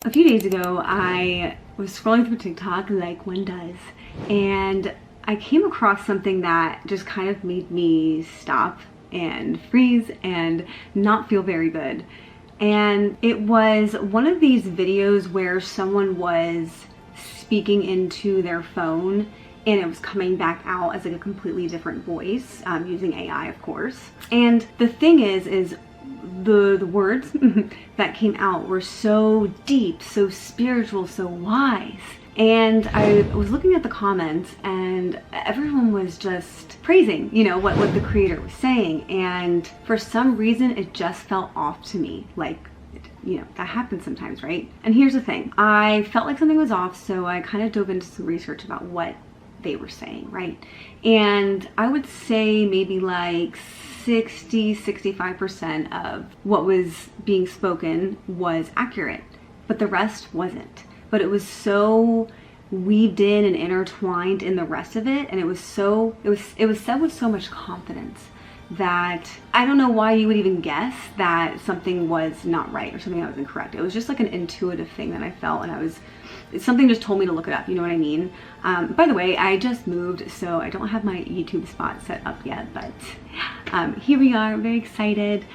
A few days ago, I was scrolling through TikTok like one does, and I came across something that just kind of made me stop and freeze and not feel very good. And it was one of these videos where someone was speaking into their phone and it was coming back out as like a completely different voice, using AI, of course. And the thing is the words that came out were so deep, so spiritual, so wise. And I was looking at the comments and everyone was just praising, you know, what the creator was saying. And for some reason, it just felt off to me. Like, you know, that happens sometimes, right? And here's the thing. I felt like something was off, so I kind of dove into some research about what they were saying, right? And I would say maybe like 65% of what was being spoken was accurate, but the rest wasn't. But it was so weaved in and intertwined in the rest of it, and it was said with so much confidence that I don't know why you would even guess that something was not right or something that was incorrect. It was just like an intuitive thing that I felt, and something just told me to look it up, you know what I mean? By the way, I just moved, so I don't have my YouTube spot set up yet, but here we are, very excited.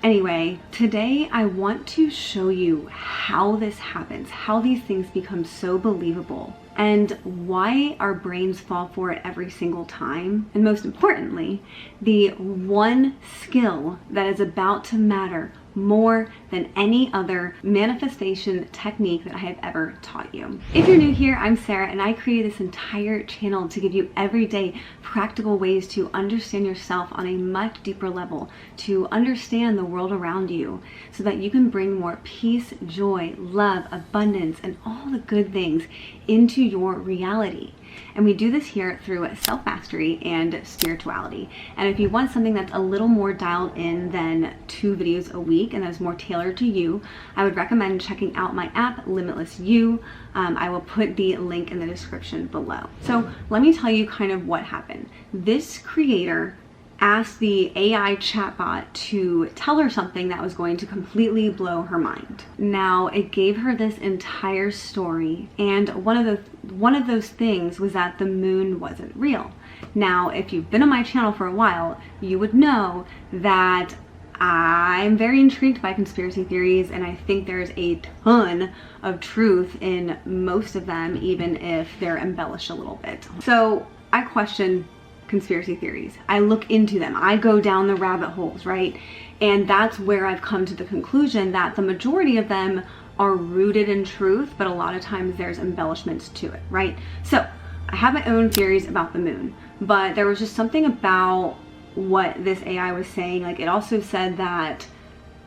Anyway, today I want to show you how this happens, how these things become so believable, and why our brains fall for it every single time. And most importantly, the one skill that is about to matter more than any other manifestation technique that I have ever taught you. If you're new here, I'm Sarah, and I created this entire channel to give you everyday practical ways to understand yourself on a much deeper level, to understand the world around you so that you can bring more peace, joy, love, abundance, and all the good things into your reality. And we do this here through self-mastery and spirituality. And if you want something that's a little more dialed in than 2 videos a week and that is more tailored to you, I would recommend checking out my app, Limitless You. I will put the link in the description below. So let me tell you kind of what happened. This creator asked the AI chatbot to tell her something that was going to completely blow her mind. Now, it gave her this entire story, and one of those things was that the moon wasn't real. Now, if you've been on my channel for a while, you would know that I'm very intrigued by conspiracy theories, and I think there's a ton of truth in most of them, even if they're embellished a little bit. So I question conspiracy theories. I look into them. I go down the rabbit holes, right? And that's where I've come to the conclusion that the majority of them are rooted in truth, but a lot of times there's embellishments to it, right? So I have my own theories about the moon, but there was just something about what this AI was saying. Like, it also said that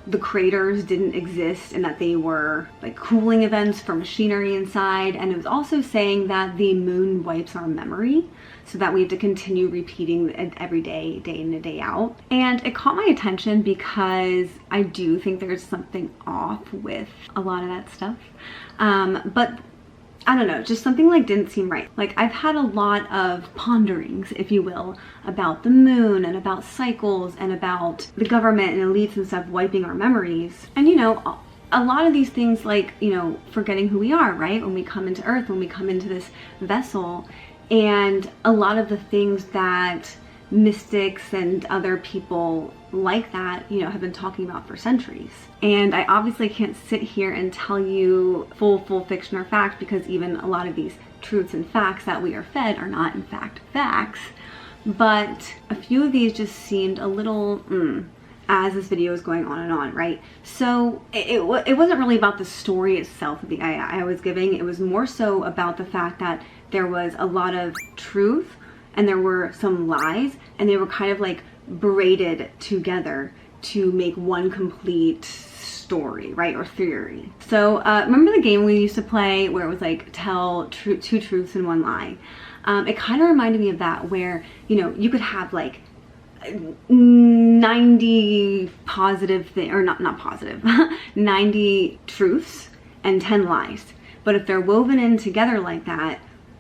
the craters didn't exist and that they were like cooling events for machinery inside. And it was also saying that the moon wipes our memory so that we have to continue repeating it every day, day in and day out. And it caught my attention because I do think there's something off with a lot of that stuff. But I don't know, just something like didn't seem right. Like, I've had a lot of ponderings, if you will, about the moon and about cycles and about the government and elites and stuff wiping our memories. And you know, a lot of these things, like, you know, forgetting who we are, right? When we come into Earth, when we come into this vessel, and a lot of the things that mystics and other people like that, you know, have been talking about for centuries. And I obviously can't sit here and tell you full fiction or fact, because even a lot of these truths and facts that we are fed are not in fact facts. But a few of these just seemed a little as this video is going on and on, right? So it wasn't really about the story itself of the AI I was giving. It was more so about the fact that there was a lot of truth and there were some lies, and they were kind of like braided together to make one complete story, right? Or theory. So remember the game we used to play where it was like tell 2 truths and 1 lie? It kind of reminded me of that, where, you know, you could have like 90 positive or not positive 90 truths and 10 lies. But if they're woven in together like that,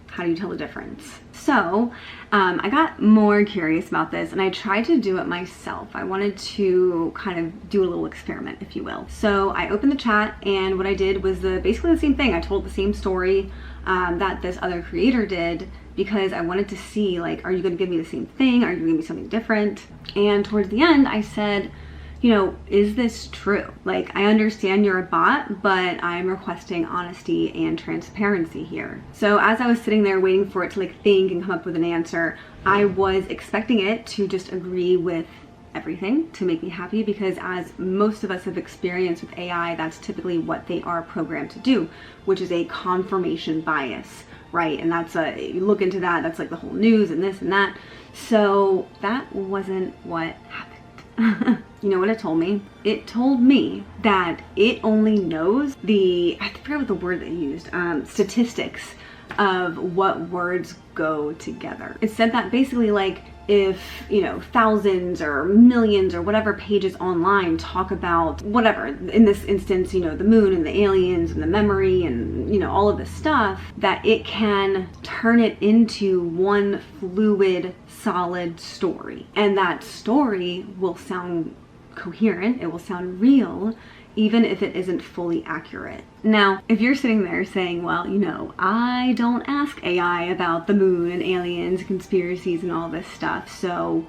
How do you tell the difference? So I got more curious about this and I tried to do it myself. I wanted to kind of do a little experiment, if you will. So I opened the chat and what I did was basically the same thing. I told the same story that this other creator did because I wanted to see, like, are you going to give me the same thing? Are you going to give me something different? And towards the end, I said, you know, is this true? Like, I understand you're a bot, but I'm requesting honesty and transparency here. So as I was sitting there waiting for it to like think and come up with an answer, I was expecting it to just agree with everything to make me happy, because as most of us have experienced with AI, that's typically what they are programmed to do, which is a confirmation bias, right? And that's you look into that, that's like the whole news and this and that. So that wasn't what happened. You know what it told me? It told me that it only knows I forget what the word they used, statistics of what words go together. It said that basically, like, if, you know, thousands or millions or whatever pages online talk about whatever, in this instance, you know, the moon and the aliens and the memory and, you know, all of this stuff, that it can turn it into one fluid, solid story. And that story will sound coherent, it will sound real, even if it isn't fully accurate. Now, if you're sitting there saying, well, you know, I don't ask AI about the moon and aliens, conspiracies and all this stuff, so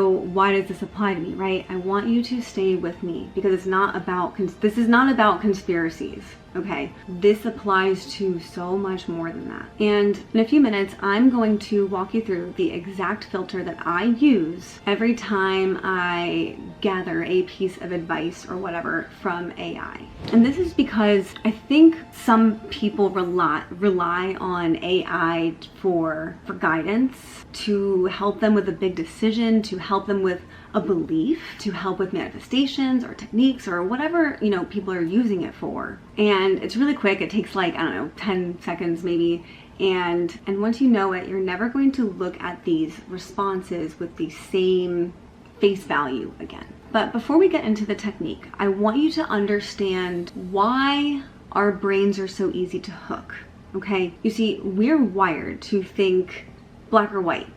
why does this apply to me, right? I want you to stay with me, because it's not about, this is not about conspiracies, okay? This applies to so much more than that. And in a few minutes, I'm going to walk you through the exact filter that I use every time I gather a piece of advice or whatever from AI. And this is because I think some people rely on AI for guidance, to help them with a big decision, to help them with a belief, to help with manifestations or techniques or whatever, you know, people are using it for. And it's really quick. It takes like, I don't know, 10 seconds maybe. And once you know it, you're never going to look at these responses with the same face value again. But before we get into the technique, I want you to understand why our brains are so easy to hook, okay? You see, we're wired to think black or white,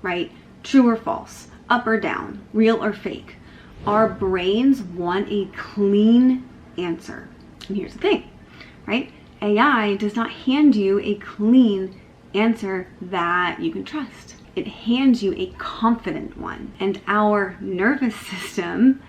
right? True or false, up or down, real or fake. Our brains want a clean answer. And here's the thing, right? AI does not hand you a clean answer that you can trust. It hands you a confident one. And our nervous system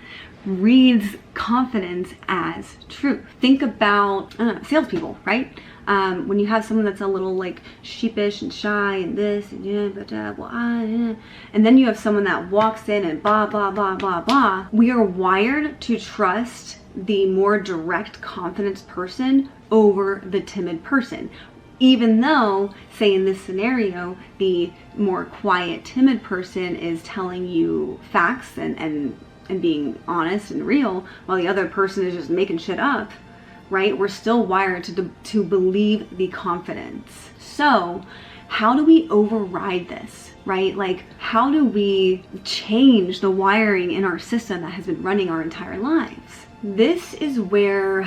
reads confidence as truth. Think about salespeople, right? When you have someone that's a little like sheepish and shy and this and yeah, but and then you have someone that walks in and blah blah blah blah blah. We are wired to trust the more direct confidence person over the timid person. Even though, say in this scenario, the more quiet, timid person is telling you facts and being honest and real, while the other person is just making shit up, right? We're still wired to believe the confidence. So how do we override this, right? Like, how do we change the wiring in our system that has been running our entire lives? This is where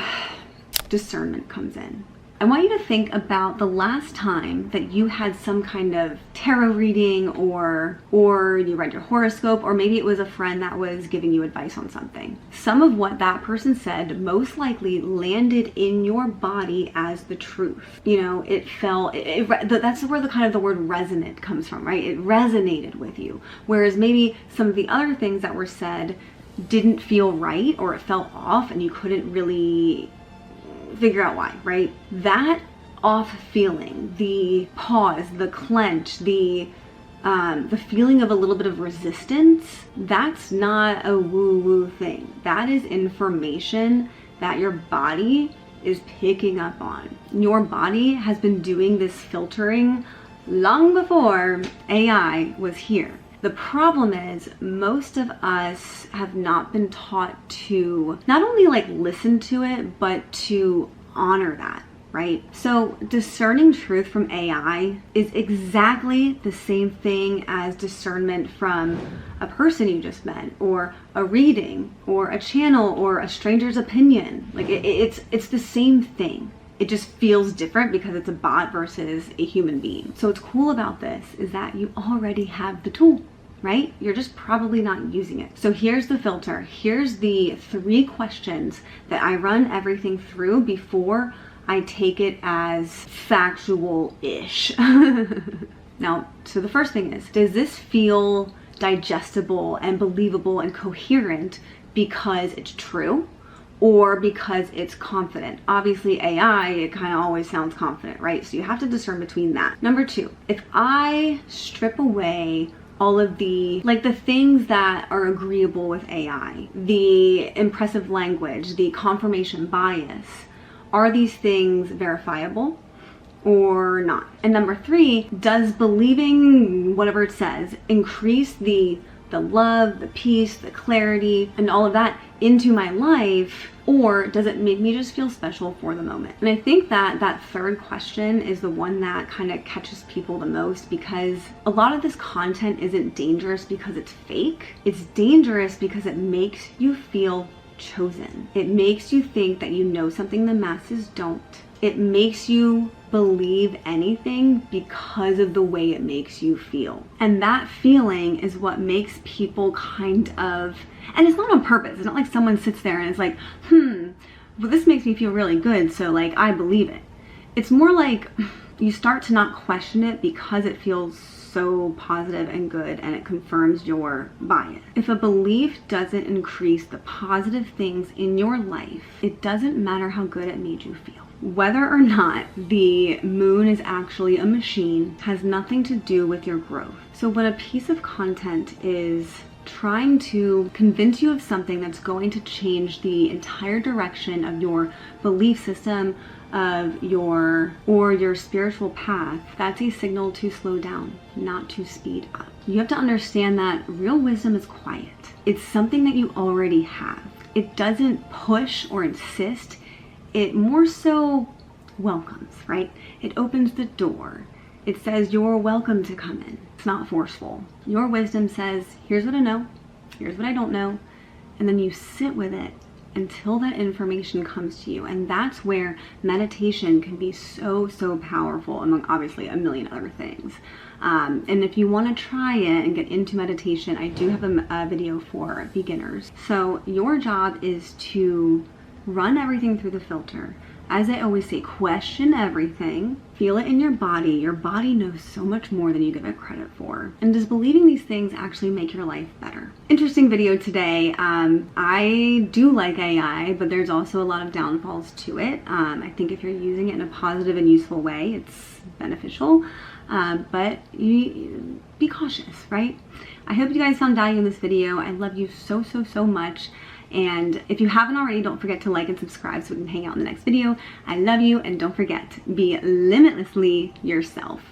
discernment comes in. I want you to think about the last time that you had some kind of tarot reading or you read your horoscope, or maybe it was a friend that was giving you advice on something. Some of what that person said most likely landed in your body as the truth. You know, it felt, that's where the word resonant comes from, right? It resonated with you. Whereas maybe some of the other things that were said didn't feel right, or it felt off and you couldn't really figure out why, right? That off feeling, the pause, the clench, the feeling of a little bit of resistance, that's not a woo-woo thing. That is information that your body is picking up on. Your body has been doing this filtering long before AI was here. The problem is most of us have not been taught to not only like listen to it, but to honor that, right? So discerning truth from AI is exactly the same thing as discernment from a person you just met, or a reading, or a channel, or a stranger's opinion. Like it's the same thing. it just feels different because it's a bot versus a human being. So what's cool about this is that you already have the tool, right? You're just probably not using it. So here's the filter. Here's the 3 questions that I run everything through before I take it as factual-ish. Now, so the first thing is, does this feel digestible and believable and coherent because it's true or because it's confident? Obviously AI, it kind of always sounds confident, right? So you have to discern between that. Number 2, if I strip away all of the things that are agreeable with AI, the impressive language, the confirmation bias, are these things verifiable or not? And number 3, does believing whatever it says increase the love, the peace, the clarity, and all of that into my life, or does it make me just feel special for the moment? And I think that that 3rd question is the one that kind of catches people the most, because a lot of this content isn't dangerous because it's fake. It's dangerous because it makes you feel chosen. It makes you think that you know something the masses don't. It makes you believe anything because of the way it makes you feel. And that feeling is what makes people kind of, and it's not on purpose. It's not like someone sits there and is like, well, this makes me feel really good, so like I believe it. It's more like you start to not question it because it feels so positive and good, and it confirms your bias. If a belief doesn't increase the positive things in your life, it doesn't matter how good it made you feel. Whether or not the moon is actually a machine has nothing to do with your growth. So when a piece of content is trying to convince you of something that's going to change the entire direction of your belief system, of your spiritual path, that's a signal to slow down, not to speed up. You have to understand that real wisdom is quiet. It's something that you already have. It doesn't push or insist. It more so welcomes, right? It opens the door. It says you're welcome to come in. It's not forceful. Your wisdom says, here's what I know, here's what I don't know, and then you sit with it until that information comes to you. And that's where meditation can be so powerful, among obviously a million other things. And if you want to try it and get into meditation, I do have a video for beginners. So your job is to run everything through the filter. As I always say, question everything, feel it in your body. Your body knows so much more than you give it credit for. And does believing these things actually make your life better? Interesting video today. I do like AI, but there's also a lot of downfalls to it. I think if you're using it in a positive and useful way, it's beneficial. But you be cautious, right? I hope you guys found value in this video. I love you so much. And if you haven't already, don't forget to like and subscribe so we can hang out in the next video. I love you, and don't forget, be limitlessly yourself.